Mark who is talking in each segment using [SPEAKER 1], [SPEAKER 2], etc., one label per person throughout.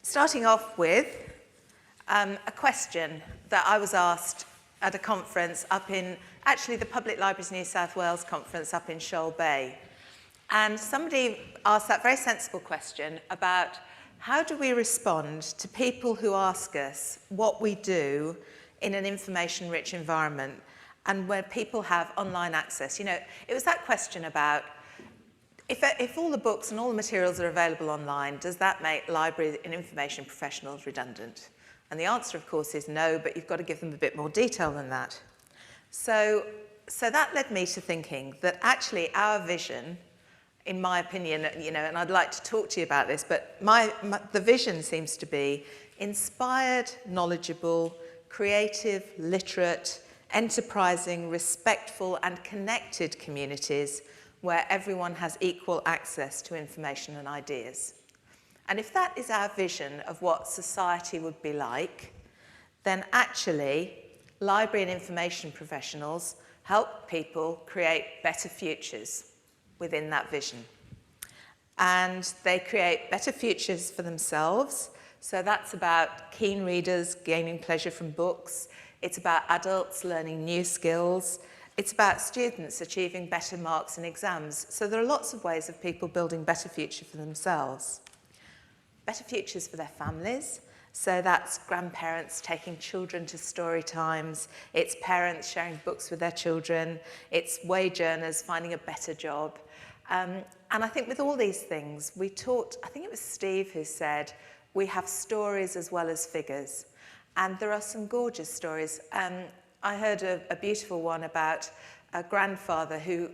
[SPEAKER 1] Starting off with a question that I was asked at a conference up in, actually the Public Libraries New South Wales conference up in Shoal Bay. And somebody asked that very sensible question about how do we respond to people who ask us what we do in an information-rich environment and where people have online access. You know, it was that question about if all the books and all the materials are available online, does that make library and information professionals redundant? And the answer, of course, is no, but you've got to give them a bit more detail than that. So that led me to thinking that actually our vision, in my opinion, you know, and I'd like to talk to you about this, but the vision seems to be inspired, knowledgeable, creative, literate, enterprising, respectful, and connected communities where everyone has equal access to information and ideas. And if that is our vision of what society would be like, then actually library and information professionals help people create better futures within that vision. And they create better futures for themselves. So that's about keen readers gaining pleasure from books. It's about adults learning new skills. It's about students achieving better marks in exams. So there are lots of ways of people building better future for themselves. Better futures for their families. So that's grandparents taking children to story times. It's parents sharing books with their children. It's wage earners finding a better job. And I think with all these things, we taught, I think it was Steve who said, we have stories as well as figures. And there are some gorgeous stories. I heard a beautiful one about a grandfather who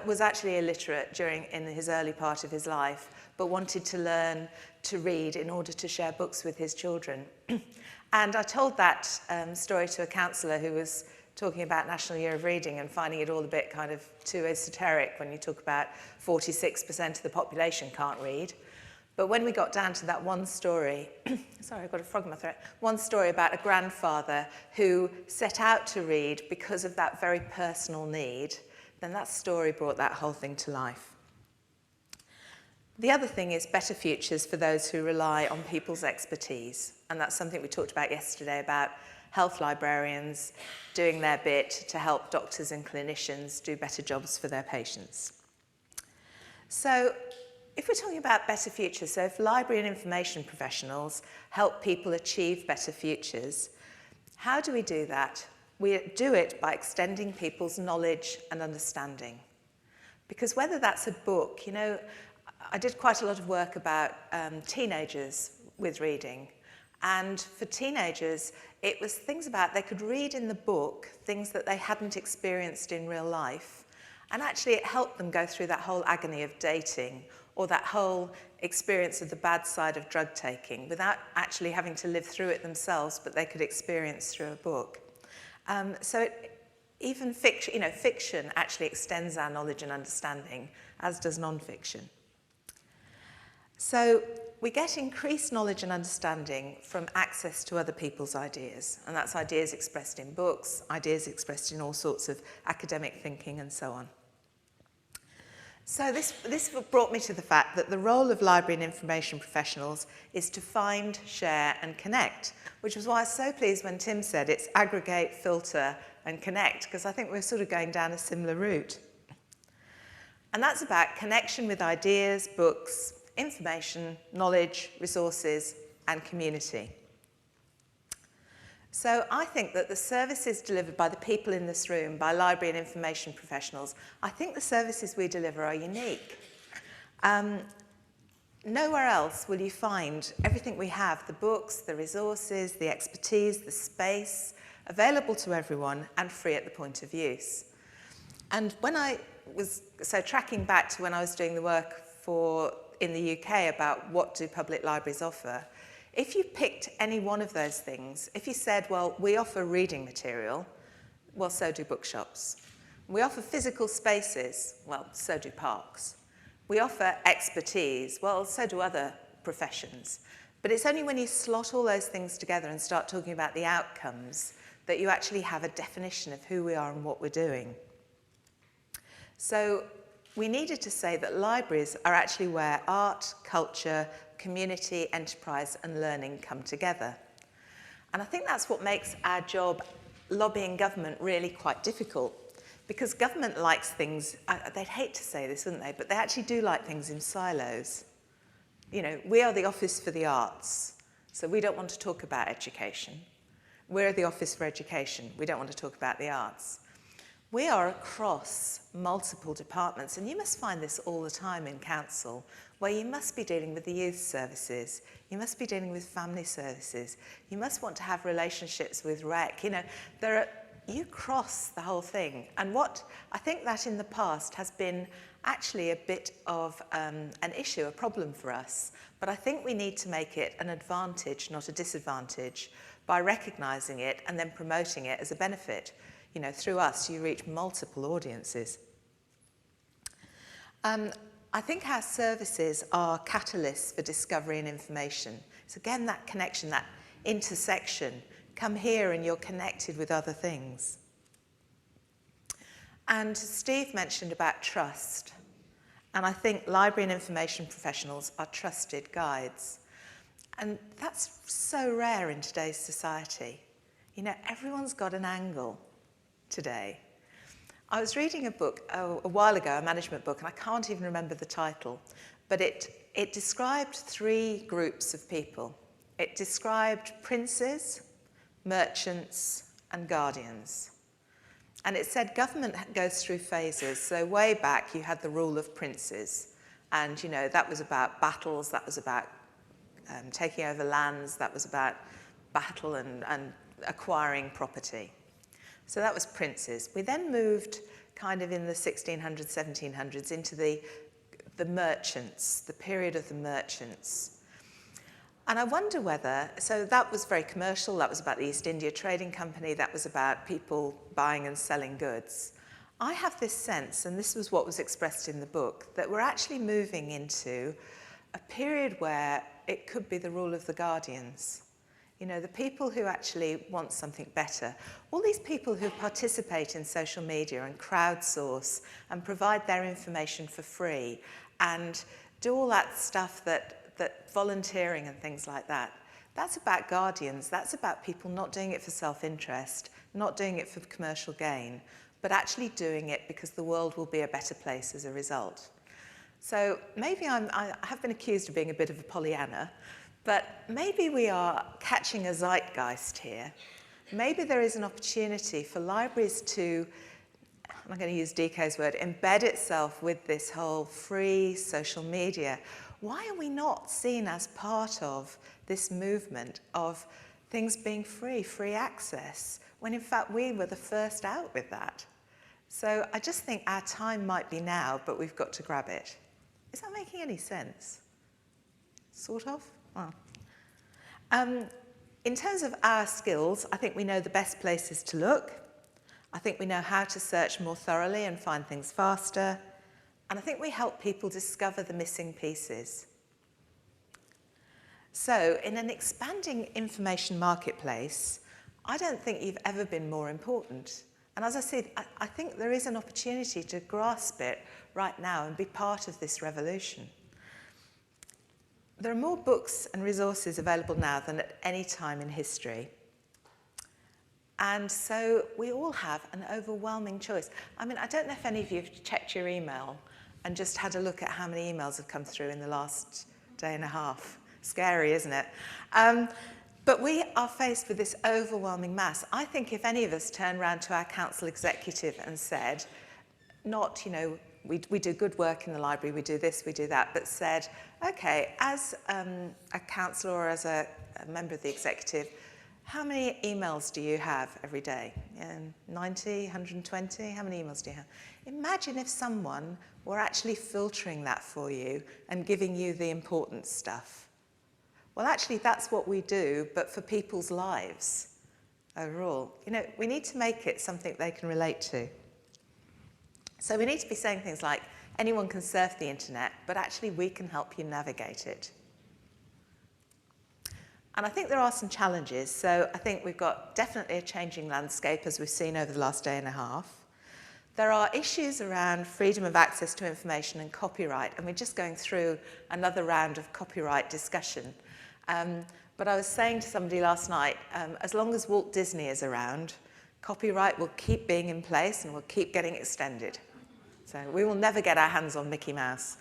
[SPEAKER 1] was actually illiterate in his early part of his life, but wanted to learn to read in order to share books with his children. And I told that story to a counsellor who was talking about National Year of Reading and finding it all a bit kind of too esoteric when you talk about 46% of the population can't read. But when we got down to that one story, sorry, I've got a frog in my throat, one story about a grandfather who set out to read because of that very personal need, then that story brought that whole thing to life. The other thing is better futures for those who rely on people's expertise. And that's something we talked about yesterday about health librarians doing their bit to help doctors and clinicians do better jobs for their patients. So if we're talking about better futures, so if library and information professionals help people achieve better futures, how do we do that? We do it by extending people's knowledge and understanding. Because whether that's a book, you know, I did quite a lot of work about teenagers with reading. And for teenagers, it was things about they could read in the book things that they hadn't experienced in real life. And actually it helped them go through that whole agony of dating or that whole experience of the bad side of drug taking without actually having to live through it themselves, but they could experience through a book. Even fiction, you know, fiction actually extends our knowledge and understanding, as does non-fiction. So we get increased knowledge and understanding from access to other people's ideas, and that's ideas expressed in books, ideas expressed in all sorts of academic thinking and so on. So this brought me to the fact that the role of library and information professionals is to find, share and connect, which was why I was so pleased when Tim said it's aggregate, filter and connect, because I think we're sort of going down a similar route. And that's about connection with ideas, books, information, knowledge, resources and community. So I think that the services delivered by the people in this room, by library and information professionals, I think the services we deliver are unique. Nowhere else will you find everything we have, the books, the resources, the expertise, the space, available to everyone and free at the point of use. And when I was, tracking back to when I was doing the work in the UK about what do public libraries offer, if you picked any one of those things, if you said, well, we offer reading material, well, so do bookshops. We offer physical spaces, well, so do parks. We offer expertise, well, so do other professions. But it's only when you slot all those things together and start talking about the outcomes that you actually have a definition of who we are and what we're doing. So we needed to say that libraries are actually where art, culture, community, enterprise and learning come together. And I think that's what makes our job lobbying government really quite difficult, because government likes things, they'd hate to say this, wouldn't they, but they actually do like things in silos. You know, we are the Office for the Arts, so we don't want to talk about education. We're the Office for Education, we don't want to talk about the arts. We are across multiple departments, and you must find this all the time in council, where you must be dealing with the youth services, you must be dealing with family services, you must want to have relationships with rec. You know, you cross the whole thing. And what I think that in the past has been actually a bit of an issue, a problem for us. But I think we need to make it an advantage, not a disadvantage, by recognising it and then promoting it as a benefit. You know, through us, you reach multiple audiences. I think our services are catalysts for discovery and information. So again, that connection, that intersection. Come here and you're connected with other things. And Steve mentioned about trust. And I think library and information professionals are trusted guides. And that's so rare in today's society. You know, everyone's got an angle today. I was reading a book a while ago, a management book, and I can't even remember the title, but it described 3 groups of people. It described princes, merchants, and guardians. And it said government goes through phases. So way back, you had the rule of princes. And, you know, that was about battles, that was about taking over lands, that was about battle and acquiring property. So that was princes. We then moved kind of in the 1600s, 1700s into the merchants, the period of the merchants. And I wonder whether, so that was very commercial, that was about the East India Trading Company, that was about people buying and selling goods. I have this sense, and this was what was expressed in the book, that we're actually moving into a period where it could be the rule of the guardians. You know, the people who actually want something better. All these people who participate in social media and crowdsource and provide their information for free and do all that stuff that volunteering and things like that. That's about guardians. That's about people not doing it for self-interest, not doing it for commercial gain, but actually doing it because the world will be a better place as a result. So maybe I have been accused of being a bit of a Pollyanna, but maybe we are catching a zeitgeist here. Maybe there is an opportunity for libraries to, I'm going to use DK's word, embed itself with this whole free social media. Why are we not seen as part of this movement of things being free, free access, when in fact we were the first out with that? So I just think our time might be now, but we've got to grab it. Is that making any sense? Sort of? Well. In terms of our skills, I think we know the best places to look. I think we know how to search more thoroughly and find things faster. And I think we help people discover the missing pieces. So in an expanding information marketplace, I don't think you've ever been more important. And as I said, I think there is an opportunity to grasp it right now and be part of this revolution. There are more books and resources available now than at any time in history. And so we all have an overwhelming choice. I mean, I don't know if any of you have checked your email and just had a look at how many emails have come through in the last day and a half. Scary, isn't it? But we are faced with this overwhelming mass. I think if any of us turned around to our council executive and said, not, you know, we do good work in the library, we do this, we do that, but said, okay, as a councillor or as a member of the executive, how many emails do you have every day? 90, 120? How many emails do you have? Imagine if someone were actually filtering that for you and giving you the important stuff. Well, actually, that's what we do, but for people's lives overall. You know, we need to make it something they can relate to. So we need to be saying things like, anyone can surf the internet, but actually we can help you navigate it. And I think there are some challenges. So I think we've got definitely a changing landscape, as we've seen over the last day and a half. There are issues around freedom of access to information and copyright, and we're just going through another round of copyright discussion. But I was saying to somebody last night, as long as Walt Disney is around, copyright will keep being in place and will keep getting extended. So we will never get our hands on Mickey Mouse.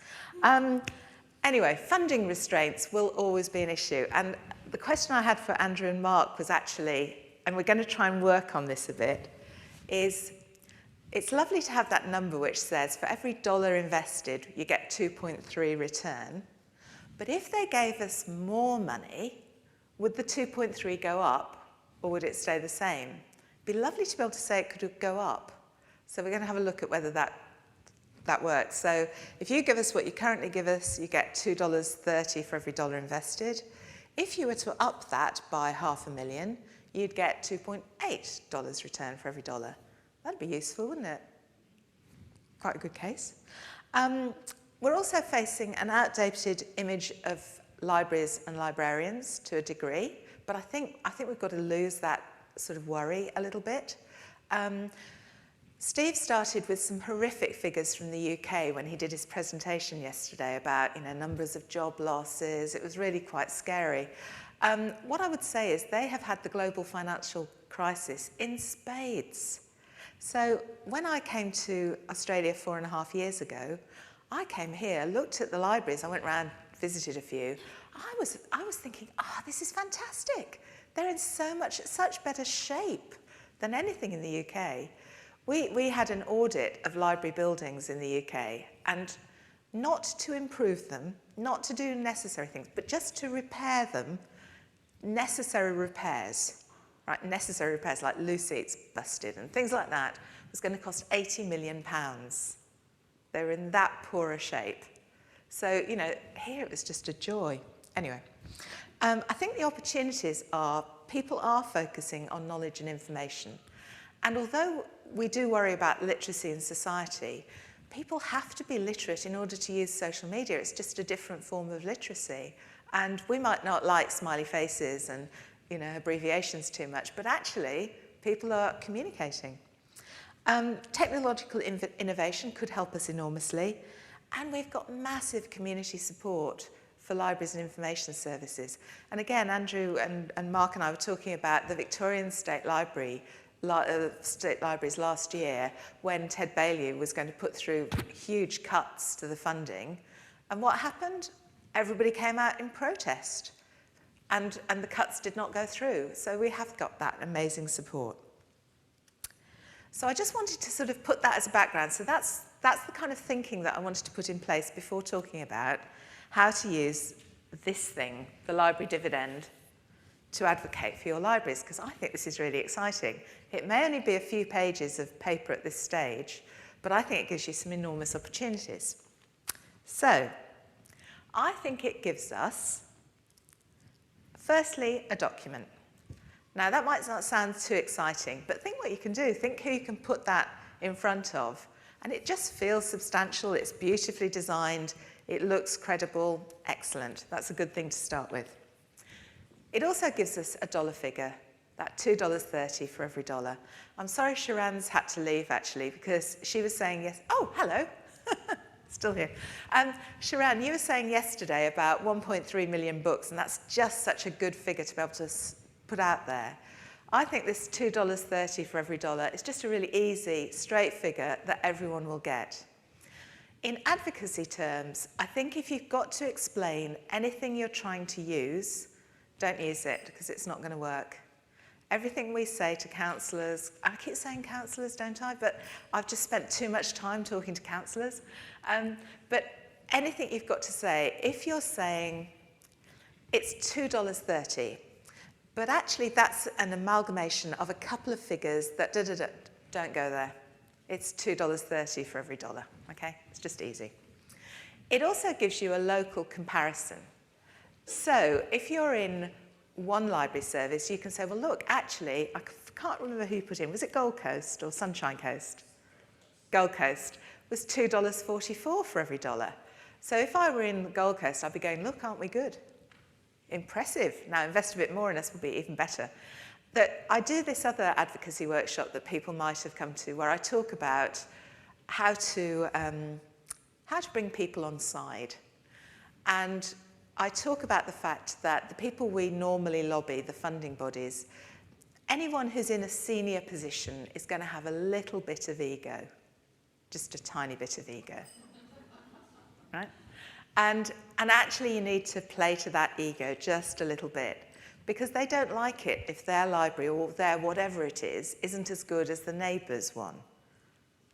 [SPEAKER 1] Anyway, funding restraints will always be an issue. And the question I had for Andrew and Mark was actually, and we're going to try and work on this a bit, is it's lovely to have that number which says for every dollar invested, you get 2.3 return. But if they gave us more money, would the 2.3 go up or would it stay the same? It'd be lovely to be able to say it could go up. So we're going to have a look at whether that works. So if you give us what you currently give us, you get $2.30 for every dollar invested. If you were to up that by $500,000, you'd get $2.8 return for every dollar. That'd be useful, wouldn't it? Quite a good case. We're also facing an outdated image of libraries and librarians to a degree, but I think we've got to lose that sort of worry a little bit. Steve started with some horrific figures from the UK when he did his presentation yesterday about numbers of job losses. It was really quite scary. What I would say is they have had the global financial crisis in spades. So when I came to Australia 4.5 years ago, I came here, looked at the libraries, I went around, visited a few. I was thinking, this is fantastic. They're in such better shape than anything in the UK. We had an audit of library buildings in the UK, and not to improve them, not to do necessary things, but just to repair them, necessary repairs, right? Necessary repairs like loose seats busted and things like that was going to cost £80 million. They were in that poor a shape. So, here it was just a joy. Anyway, I think the opportunities are people are focusing on knowledge and information. And although we do worry about literacy in society, people have to be literate in order to use social media. It's just a different form of literacy. And we might not like smiley faces and abbreviations too much, but actually people are communicating. Technological innovation could help us enormously, and we've got massive community support for libraries and information services. And again, Andrew and Mark and I were talking about the Victorian State Libraries last year when Ted Baillieu was going to put through huge cuts to the funding. And what happened? Everybody came out in protest. And the cuts did not go through. So we have got that amazing support. So I just wanted to sort of put that as a background. So that's the kind of thinking that I wanted to put in place before talking about how to use this thing, the Library Dividend, to advocate for your libraries, because I think this is really exciting. It may only be a few pages of paper at this stage, but I think it gives you some enormous opportunities. So I think it gives us, firstly, a document. Now, that might not sound too exciting, but think what you can do. Think who you can put that in front of. And it just feels substantial. It's beautifully designed. It looks credible. Excellent. That's a good thing to start with. It also gives us a dollar figure, that $2.30 for every dollar. I'm sorry Sharan's had to leave, actually, because she was saying yes. Oh, hello. Still here. Sharan, you were saying yesterday about 1.3 million books, and that's just such a good figure to be able to put out there. I think this $2.30 for every dollar is just a really easy, straight figure that everyone will get. In advocacy terms, I think if you've got to explain anything you're trying to use, don't use it, because it's not going to work. Everything we say to counsellors, I keep saying counsellors, don't I? But I've just spent too much time talking to counsellors. But anything you've got to say, if you're saying it's $2.30, but actually that's an amalgamation of a couple of figures that don't go there. It's $2.30 for every dollar, okay? It's just easy. It also gives you a local comparison. So if you're in one library service, you can say, well, look, actually, I can't remember who put in. Was it Gold Coast or Sunshine Coast? Gold Coast was $2.44 for every dollar. So if I were in Gold Coast, I'd be going, look, aren't we good? Impressive. Now invest a bit more in us will be even better. I do this other advocacy workshop that people might have come to where I talk about how to bring people on side. And I talk about the fact that the people we normally lobby, the funding bodies, anyone who's in a senior position is going to have a little bit of ego, just a tiny bit of ego, right? And actually you need to play to that ego just a little bit, because they don't like it if their library or their whatever it is isn't as good as the neighbour's one.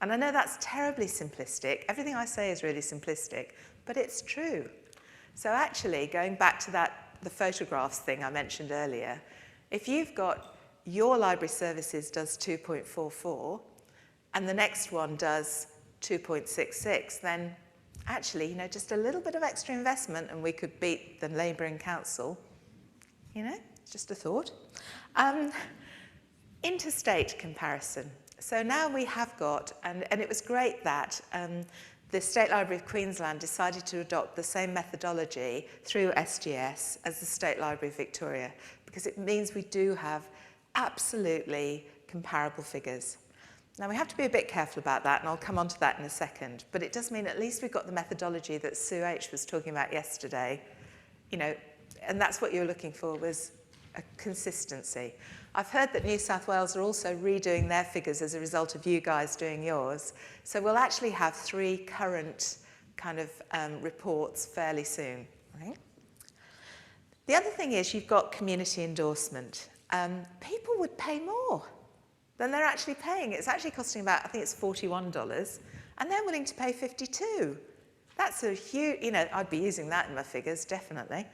[SPEAKER 1] And I know that's terribly simplistic. Everything I say is really simplistic, but it's true. So actually, going back to the photographs thing I mentioned earlier, if you've got your library services does 2.44 and the next one does 2.66, then actually, you know, just a little bit of extra investment and we could beat the neighbouring council. You know, just a thought. Interstate comparison. So now we have got, and it was great that the State Library of Queensland decided to adopt the same methodology through SGS as the State Library of Victoria, because it means we do have absolutely comparable figures. Now we have to be a bit careful about that, and I'll come on to that in a second, but it does mean at least we've got the methodology that Sue H was talking about yesterday, you know, and that's what you were looking for, was a consistency. I've heard that New South Wales are also redoing their figures as a result of you guys doing yours. So we'll actually have 3 current kind of reports fairly soon. Right? The other thing is you've got community endorsement. People would pay more than they're actually paying. It's actually costing about, I think it's $41, and they're willing to pay $52. That's a huge, you know, I'd be using that in my figures, definitely.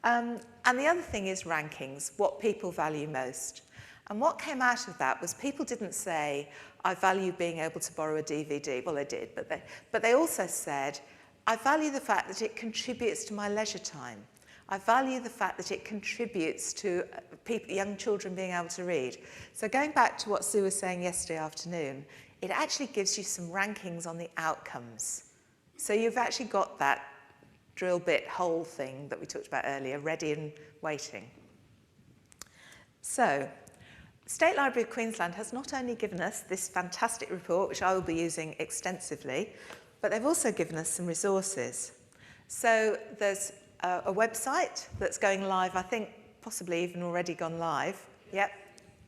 [SPEAKER 1] And the other thing is rankings, what people value most. And what came out of that was people didn't say, I value being able to borrow a DVD. Well, they did, but they also said, I value the fact that it contributes to my leisure time. I value the fact that it contributes to young children being able to read. So going back to what Sue was saying yesterday afternoon, it actually gives you some rankings on the outcomes. So you've actually got that drill bit hole thing that we talked about earlier, ready and waiting. So, State Library of Queensland has not only given us this fantastic report, which I will be using extensively, but they've also given us some resources. So there's a website that's going live, I think possibly even already gone live. Yep,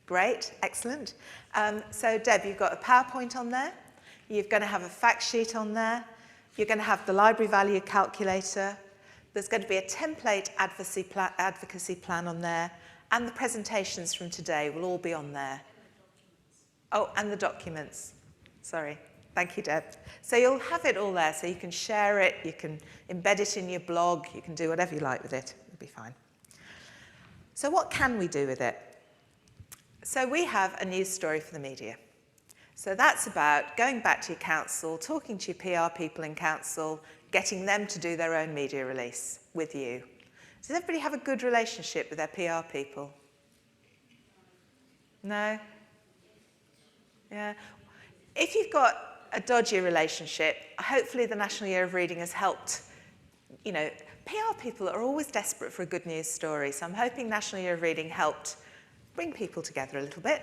[SPEAKER 1] great, excellent. So Deb, you've got a PowerPoint on there, you're going to have a fact sheet on there, you're going to have the library value calculator. There's going to be a template advocacy plan on there, and the presentations from today will all be on there. Oh, and the documents. Sorry. Thank you, Deb. So you'll have it all there, so you can share it, you can embed it in your blog, you can do whatever you like with it. It'll be fine. So what can we do with it? So we have a news story for the media. So that's about going back to your council, talking to your PR people in council, getting them to do their own media release with you. Does everybody have a good relationship with their PR people? No? Yeah. If you've got a dodgy relationship, hopefully the National Year of Reading has helped. You know, PR people are always desperate for a good news story, so I'm hoping National Year of Reading helped bring people together a little bit.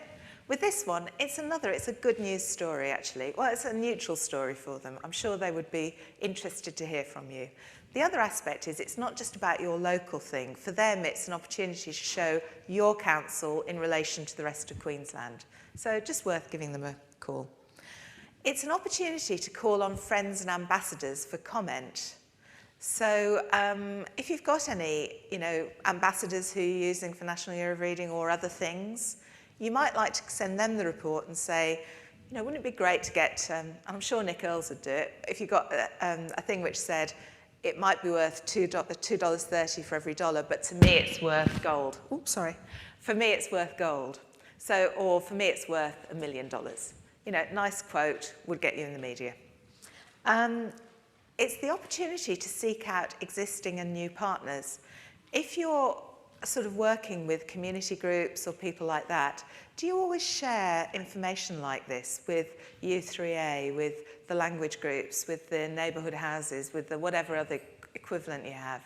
[SPEAKER 1] With this one, it's a good news story, actually. Well, it's a neutral story for them. I'm sure they would be interested to hear from you. The other aspect is it's not just about your local thing. For them, it's an opportunity to show your council in relation to the rest of Queensland. So just worth giving them a call. It's an opportunity to call on friends and ambassadors for comment. So if you've got any, ambassadors who you're using for National Year of Reading or other things, you might like to send them the report and say, wouldn't it be great to get, and I'm sure Nick Earls would do it, if you got a thing which said, it might be worth $2.30 for every dollar, but to me it's worth gold. Oops, sorry. For me it's worth gold. So, or for me it's worth $1 million. Nice quote would get you in the media. It's the opportunity to seek out existing and new partners. If you're sort of working with community groups or people like that, do you always share information like this with U3A, with the language groups, with the neighbourhood houses, with the whatever other equivalent you have?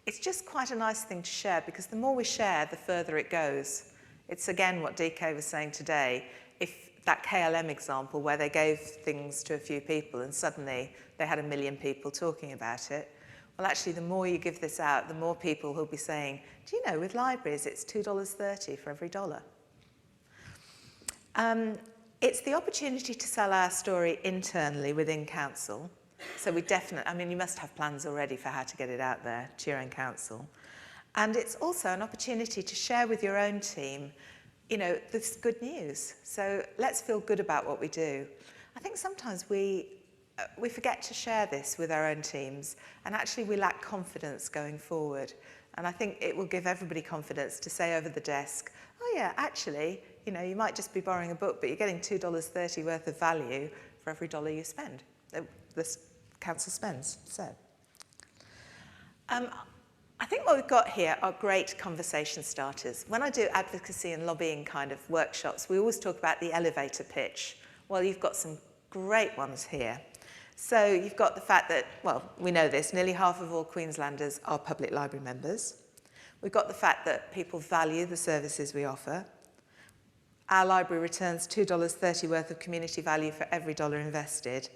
[SPEAKER 1] It's just quite a nice thing to share, because the more we share, the further it goes. It's again what DK was saying today. If that KLM example where they gave things to a few people and suddenly they had 1 million people talking about it. Well, actually, the more you give this out, the more people who'll be saying, do you know, with libraries, it's $2.30 for every dollar. It's the opportunity to sell our story internally within council. So we definitely, I mean, you must have plans already for how to get it out there to your own council. And it's also an opportunity to share with your own team, you know, this good news. So let's feel good about what we do. I think sometimes we forget to share this with our own teams, and actually we lack confidence going forward. And I think it will give everybody confidence to say over the desk, oh yeah, actually, you know, you might just be borrowing a book, but you're getting $2.30 worth of value for every dollar you spend, this council spends. So, I think what we've got here are great conversation starters. When I do advocacy and lobbying kind of workshops, we always talk about the elevator pitch. Well, you've got some great ones here. So you've got the fact that, well, we know this, nearly half of all Queenslanders are public library members. We've got the fact that people value the services we offer. Our library returns $2.30 worth of community value for every dollar invested,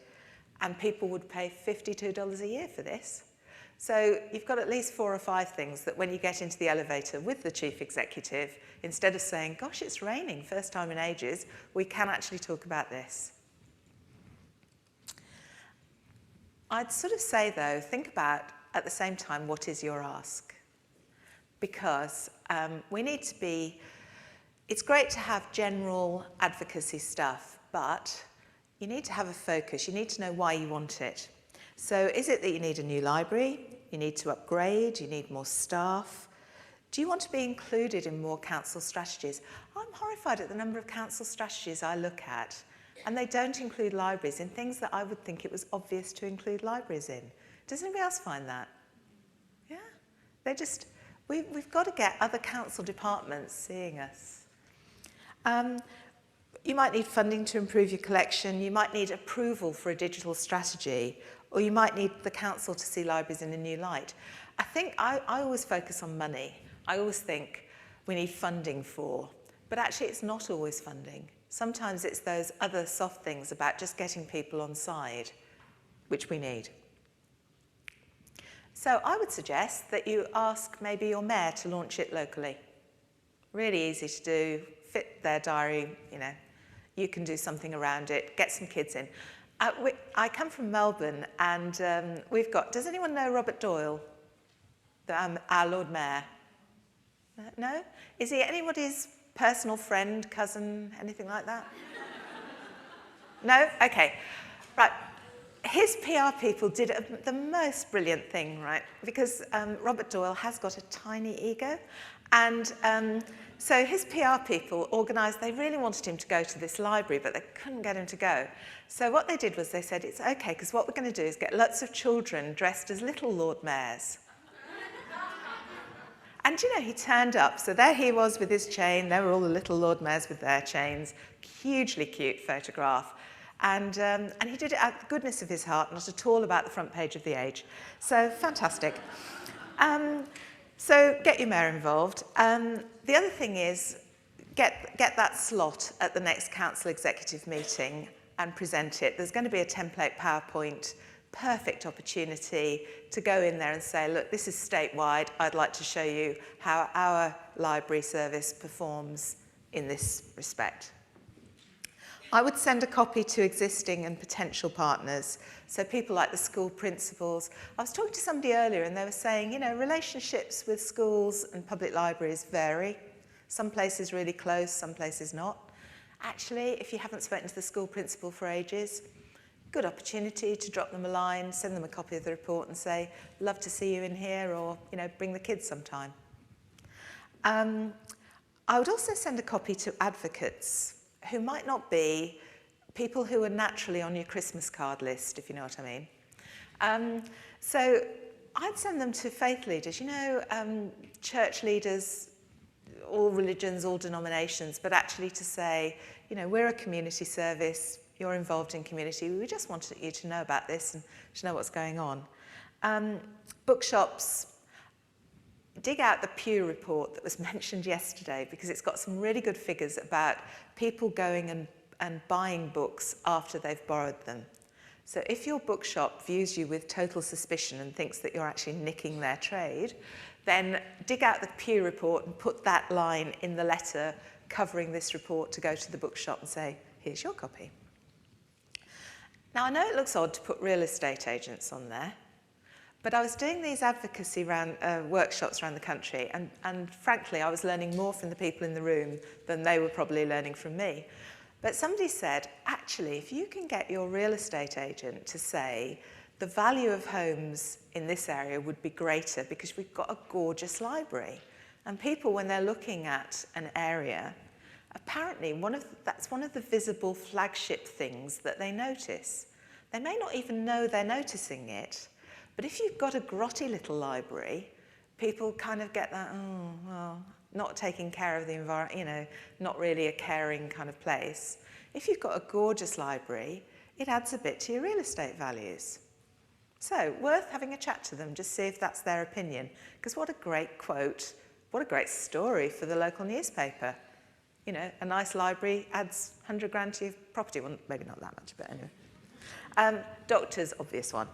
[SPEAKER 1] and people would pay $52 a year for this. So you've got at least 4 or 5 things that when you get into the elevator with the chief executive, instead of saying, gosh, it's raining, first time in ages, we can actually talk about this. I'd sort of say, though, think about, at the same time, what is your ask? Because we need to be, it's great to have general advocacy stuff, but you need to have a focus. You need to know why you want it. So is it that you need a new library? You need to upgrade? You need more staff? Do you want to be included in more council strategies? I'm horrified at the number of council strategies I look at, and they don't include libraries in things that I would think it was obvious to include libraries in. Does anybody else find that? Yeah? They just, we've got to get other council departments seeing us. You might need funding to improve your collection. You might need approval for a digital strategy, or you might need the council to see libraries in a new light. I think I always focus on money. I always think we need funding for, but actually it's not always funding. Sometimes it's those other soft things about just getting people on side, which we need. So I would suggest that you ask maybe your mayor to launch it locally. Really easy to do, fit their diary, you know, you can do something around it, get some kids in. I come from Melbourne, and we've got, does anyone know Robert Doyle, our Lord Mayor? No? Is he anybody's personal friend, cousin, anything like that? No? Okay. Right. His PR people did the most brilliant thing, right? Because Robert Doyle has got a tiny ego, and so his PR people organised, they really wanted him to go to this library, but they couldn't get him to go. So what they did was they said, it's okay, because what we're going to do is get lots of children dressed as little Lord Mayors. And, you know, he turned up. So there he was with his chain. There were all the little Lord Mayors with their chains. Hugely cute photograph. And he did it out of the goodness of his heart, not at all about the front page of The Age. So fantastic. So get your mayor involved. The other thing is get that slot at the next council executive meeting and present it. There's going to be a template PowerPoint, perfect opportunity to go in there and say, look, this is statewide. I'd like to show you how our library service performs in this respect. I would send a copy to existing and potential partners, so people like the school principals. I was talking to somebody earlier and they were saying, you know, relationships with schools and public libraries vary. Some places really close, some places not. Actually, if you haven't spoken to the school principal for ages, good opportunity to drop them a line, send them a copy of the report and say, love to see you in here, or, you know, bring the kids sometime. I would also send a copy to advocates who might not be people who are naturally on your Christmas card list, if you know what I mean. So I'd send them to faith leaders, you know, church leaders, all religions, all denominations, but actually to say, you know, we're a community service, you're involved in community, we just wanted you to know about this and to know what's going on. Bookshops, dig out the Pew report that was mentioned yesterday, because it's got some really good figures about people going and buying books after they've borrowed them. So if your bookshop views you with total suspicion and thinks that you're actually nicking their trade, then dig out the Pew report and put that line in the letter covering this report to go to the bookshop and say, here's your copy. Now, I know it looks odd to put real estate agents on there, but I was doing these advocacy workshops around the country, and frankly, I was learning more from the people in the room than they were probably learning from me. But somebody said, actually, if you can get your real estate agent to say the value of homes in this area would be greater because we've got a gorgeous library. And people, when they're looking at an area, apparently that's one of the visible flagship things that they notice. They may not even know they're noticing it, but if you've got a grotty little library, people kind of get that, oh, well, not taking care of the environment, not really a caring kind of place. If you've got a gorgeous library, it adds a bit to your real estate values. So, worth having a chat to them, just see if that's their opinion. Because what a great quote, what a great story for the local newspaper. A nice library adds 100 grand to your property. Well, maybe not that much, but anyway. Doctors, obvious one.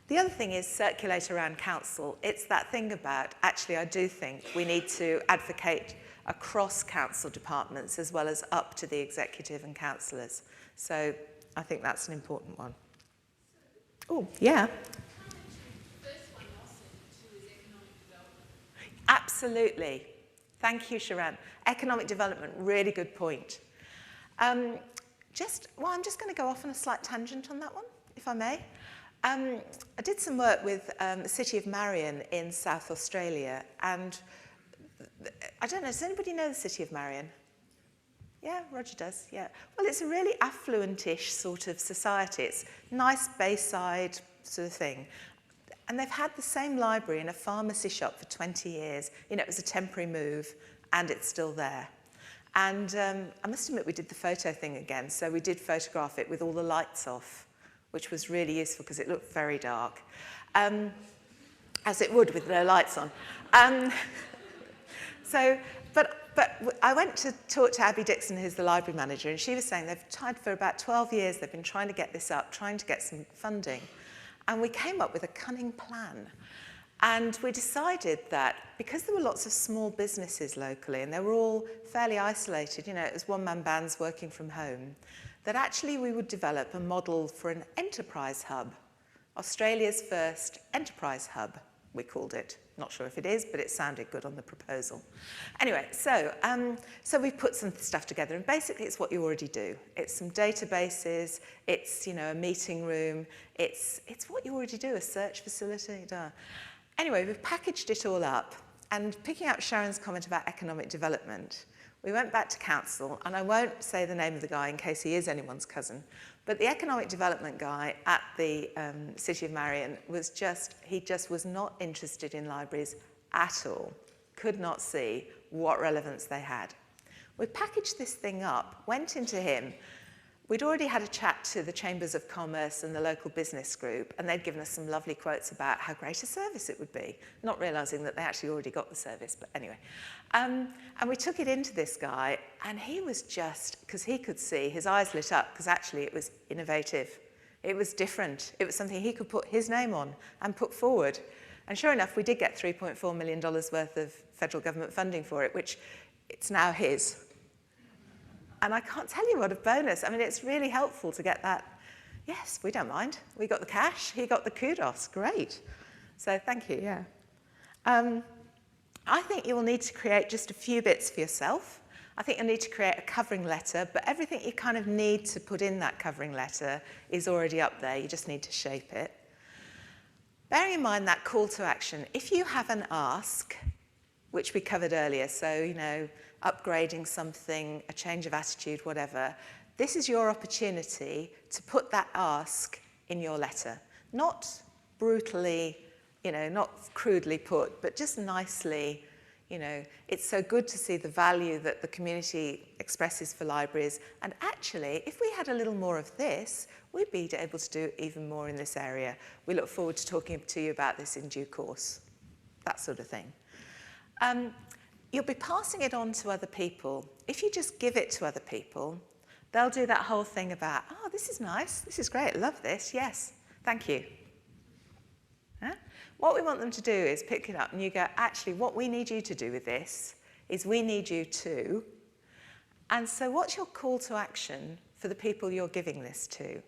[SPEAKER 1] The other thing is circulate around council. It's that thing about, actually, I do think we need to advocate across council departments as well as up to the executive and councillors. So I think that's an important one. Oh, yeah. Absolutely. Thank you, Sharon. Economic development, really good point. I'm just going to go off on a slight tangent on that one, if I may. I did some work with the City of Marion in South Australia, and I don't know, does anybody know the City of Marion? Yeah, Roger does, yeah. Well, it's a really affluent-ish sort of society. It's nice bayside sort of thing. And they've had the same library in a pharmacy shop for 20 years. It was a temporary move, and it's still there. And I must admit, we did the photo thing again, so we did photograph it with all the lights off, which was really useful because it looked very dark, as it would with no lights on. But I went to talk to Abby Dixon, who's the library manager, and she was saying they've tried for about 12 years, they've been trying to get this up, trying to get some funding. And we came up with a cunning plan. And we decided that because there were lots of small businesses locally, and they were all fairly isolated, it was one-man bands working from home, that actually we would develop a model for an enterprise hub. Australia's first enterprise hub, we called it. Not sure if it is, but it sounded good on the proposal. Anyway, so we've put some stuff together, and basically it's what you already do. It's some databases, it's a meeting room, it's what you already do, a search facility. Duh. Anyway, we've packaged it all up, and picking up Sharon's comment about economic development, we went back to council, and I won't say the name of the guy in case he is anyone's cousin, but the economic development guy at the City of Marion he just was not interested in libraries at all, could not see what relevance they had. We packaged this thing up, went into him. We'd already had a chat to the Chambers of Commerce and the local business group, and they'd given us some lovely quotes about how great a service it would be, not realising that they actually already got the service, but anyway. And we took it into this guy, and he was just, because he could see, his eyes lit up, because actually it was innovative. It was different. It was something he could put his name on and put forward. And sure enough, we did get $3.4 million worth of federal government funding for it, which it's now his. And I can't tell you what a bonus. I mean, it's really helpful to get that. Yes, we don't mind. We got the cash. He got the kudos. Great. So thank you, yeah. I think you will need to create just a few bits for yourself. I think you'll need to create a covering letter, but everything you kind of need to put in that covering letter is already up there. You just need to shape it. Bearing in mind that call to action, if you have an ask, which we covered earlier, so, upgrading something, a change of attitude, whatever, this is your opportunity to put that ask in your letter. Not brutally, not crudely put, but just nicely, it's so good to see the value that the community expresses for libraries. And actually, if we had a little more of this, we'd be able to do even more in this area. We look forward to talking to you about this in due course, that sort of thing. you'll be passing it on to other people. If you just give it to other people, they'll do that whole thing about, oh, this is nice, this is great, I love this, yes, thank you. Huh? What we want them to do is pick it up and you go, actually, what we need you to do with this is we need you to. And so what's your call to action for the people you're giving this to?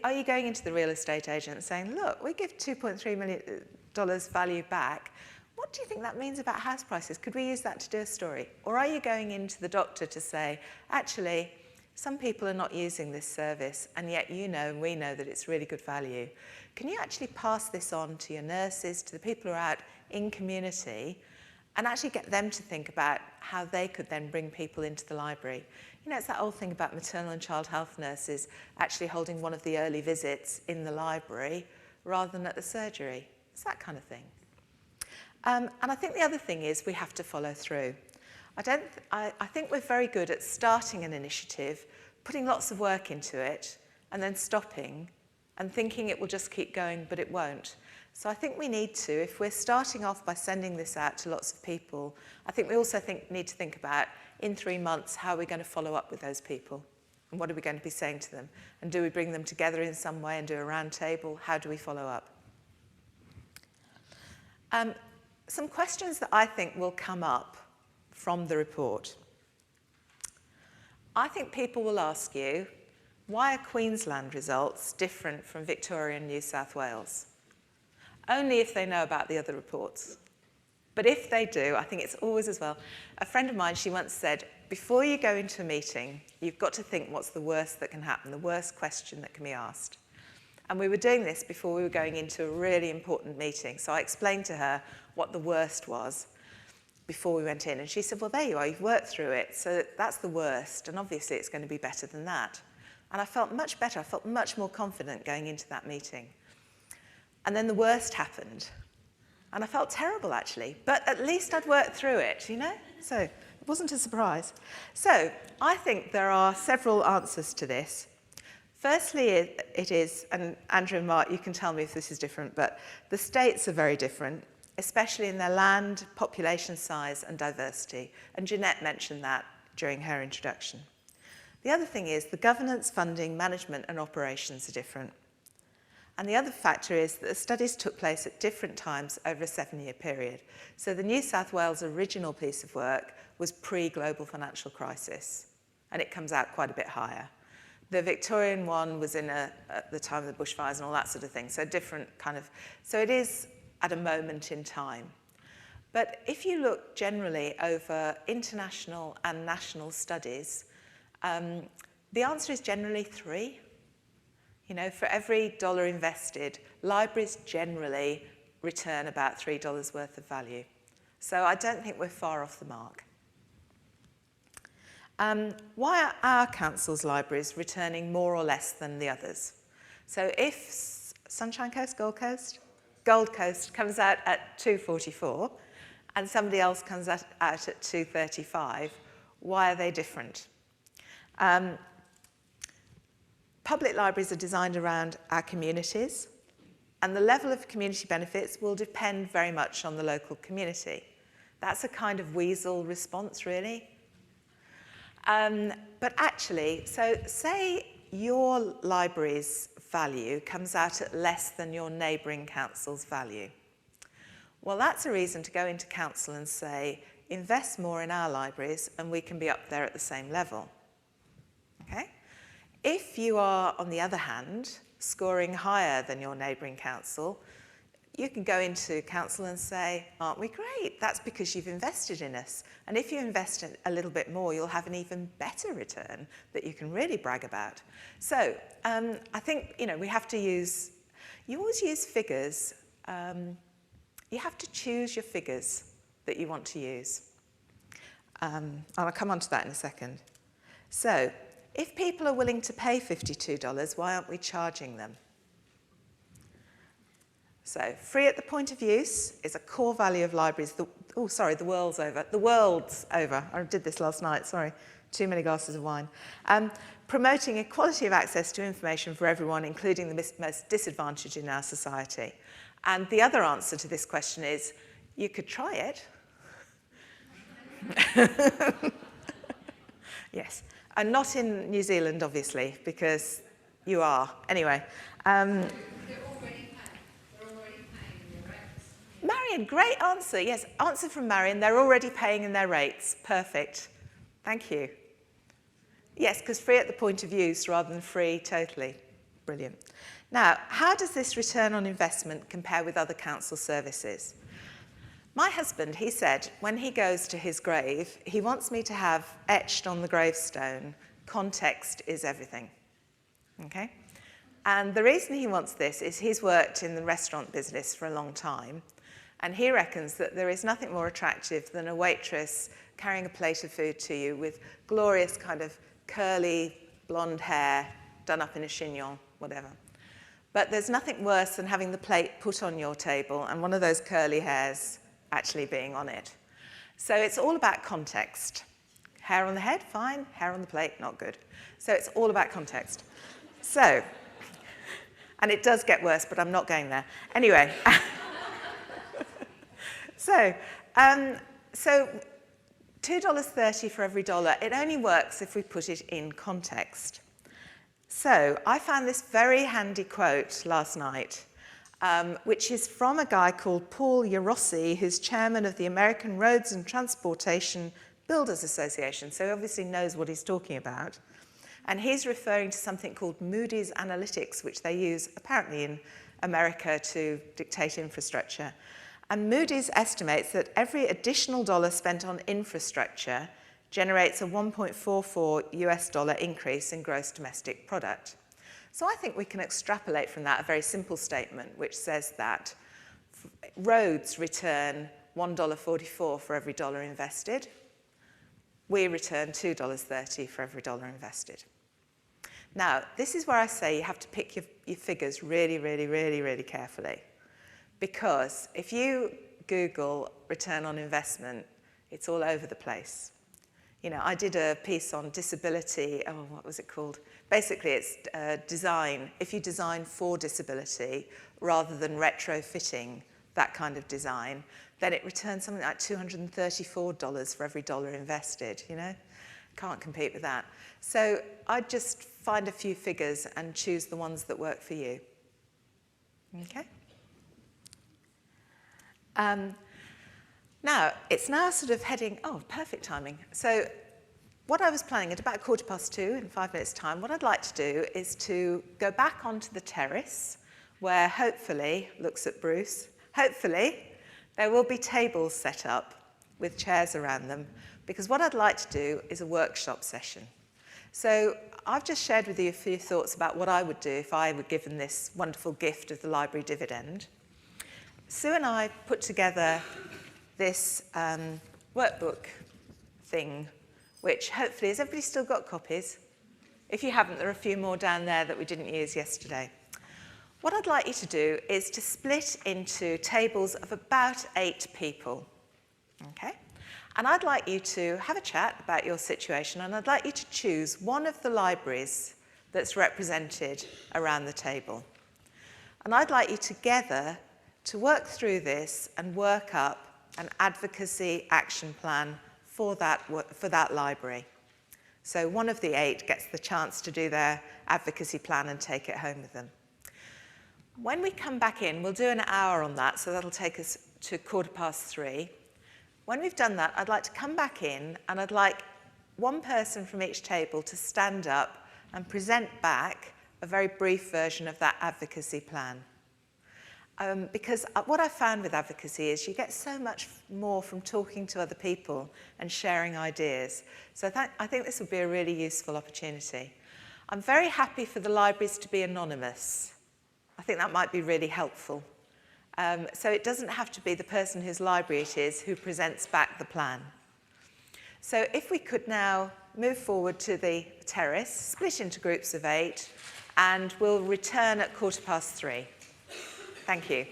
[SPEAKER 1] Are you going into the real estate agent and saying, look, we give $2.3 million value back. What do you think that means about house prices? Could we use that to do a story? Or are you going into the doctor to say, actually, some people are not using this service, and yet you know and we know that it's really good value. Can you actually pass this on to your nurses, to the people who are out in community, and actually get them to think about how they could then bring people into the library? You know, it's that old thing about maternal and child health nurses actually holding one of the early visits in the library rather than at the surgery. It's that kind of thing. And I think the other thing is we have to follow through. I think we're very good at starting an initiative, putting lots of work into it, and then stopping and thinking it will just keep going, but it won't. So I think we need to, if we're starting off by sending this out to lots of people, I think we also need to think about, in 3 months, how are we going to follow up with those people? And what are we going to be saying to them? And do we bring them together in some way and do a round table? How do we follow up? Some questions that I think will come up from the report. I think people will ask you, why are Queensland results different from Victoria and New South Wales? Only if they know about the other reports. But if they do, I think it's always as well. A friend of mine, she once said, before you go into a meeting, you've got to think what's the worst that can happen, the worst question that can be asked. And we were doing this before we were going into a really important meeting. So I explained to her what the worst was before we went in. And she said, well, there you are, you've worked through it. So that's the worst. And obviously it's going to be better than that. And I felt much better. I felt much more confident going into that meeting. And then the worst happened. And I felt terrible, actually. But at least I'd worked through it, you know? So it wasn't a surprise. So I think there are several answers to this. Firstly, it is, and Andrew and Mark, you can tell me if this is different, but the states are very different, especially in their land, population size, and diversity. And Jeanette mentioned that during her introduction. The other thing is the governance, funding, management, and operations are different. And the other factor is that the studies took place at different times over a 7-year period. So the New South Wales original piece of work was pre-global financial crisis, and it comes out quite a bit higher. The Victorian one was at the time of the bushfires and all that sort of thing, so different kind of, so it is at a moment in time. But if you look generally over international and national studies, the answer is generally 3. You know, for every dollar invested, libraries generally return about $3 worth of value. So I don't think we're far off the mark. Why are our council's libraries returning more or less than the others? So if Sunshine Coast, Gold Coast comes out at 244 and somebody else comes out at 235, why are they different? Public libraries are designed around our communities, and the level of community benefits will depend very much on the local community. That's a kind of weasel response, really. But actually, so say your library's value comes out at less than your neighbouring council's value. Well, that's a reason to go into council and say, invest more in our libraries and we can be up there at the same level. Okay? If you are, on the other hand, scoring higher than your neighbouring council, you can go into council and say, aren't we great? That's because you've invested in us. And if you invest a little bit more, you'll have an even better return that you can really brag about. So I think, you know, we have to use, you always use figures. You have to choose your figures that you want to use. And I'll come on to that in a second. So if people are willing to pay $52, why aren't we charging them? So free at the point of use is a core value of libraries. The world's over. The world's over. I did this last night, sorry. Too many glasses of wine. Promoting equality of access to information for everyone, including the most disadvantaged in our society. And the other answer to this question is, you could try it. Yes, and not in New Zealand, obviously, because you are. Anyway. Marion, great answer. Yes, answer from Marion. They're already paying in their rates. Perfect. Thank you. Yes, because free at the point of use rather than free totally. Brilliant. Now, how does this return on investment compare with other council services? My husband, he said, when he goes to his grave, he wants me to have etched on the gravestone, context is everything. Okay? And the reason he wants this is he's worked in the restaurant business for a long time, and he reckons that there is nothing more attractive than a waitress carrying a plate of food to you with glorious kind of curly blonde hair done up in a chignon, whatever. But there's nothing worse than having the plate put on your table and one of those curly hairs actually being on it. So it's all about context. Hair on the head, fine. Hair on the plate, not good. So it's all about context. So, and it does get worse, but I'm not going there. Anyway. So $2.30 for every dollar, it only works if we put it in context. So I found this very handy quote last night, which is from a guy called Paul Yarossi, who's chairman of the American Roads and Transportation Builders Association, so he obviously knows what he's talking about. And he's referring to something called Moody's Analytics, which they use apparently in America to dictate infrastructure. And Moody's estimates that every additional dollar spent on infrastructure generates a 1.44 US dollar increase in gross domestic product. So I think we can extrapolate from that a very simple statement, which says that roads return $1.44 for every dollar invested. We return $2.30 for every dollar invested. Now, this is where I say you have to pick your figures really, really, really, really carefully. Because if you Google return on investment, it's all over the place. You know, I did a piece on disability, what was it called? Basically, it's design. If you design for disability rather than retrofitting that kind of design, then it returns something like $234 for every dollar invested, you know? Can't compete with that. So I'd just find a few figures and choose the ones that work for you. Okay? Now, it's now sort of heading, perfect timing. So what I was planning at about 2:15 in 5 minutes' time, what I'd like to do is to go back onto the terrace where hopefully, looks at Bruce, hopefully there will be tables set up with chairs around them, because what I'd like to do is a workshop session. So I've just shared with you a few thoughts about what I would do if I were given this wonderful gift of the Library Dividend. Sue and I put together this workbook thing, which hopefully, has everybody still got copies? If you haven't, there are a few more down there that we didn't use yesterday. What I'd like you to do is to split into tables of about 8 people, okay? And I'd like you to have a chat about your situation, and I'd like you to choose one of the libraries that's represented around the table. And I'd like you together to work through this and work up an advocacy action plan for that library. So one of the 8 gets the chance to do their advocacy plan and take it home with them. When we come back in, we'll do an hour on that, so that'll take us to 3:15. When we've done that, I'd like to come back in, and I'd like one person from each table to stand up and present back a very brief version of that advocacy plan. Because what I found with advocacy is you get so much more from talking to other people and sharing ideas. So I think this would be a really useful opportunity. I'm very happy for the libraries to be anonymous. I think that might be really helpful. So it doesn't have to be the person whose library it is who presents back the plan. So if we could now move forward to the terrace, split into groups of 8, and we'll return at 3:15. Thank you.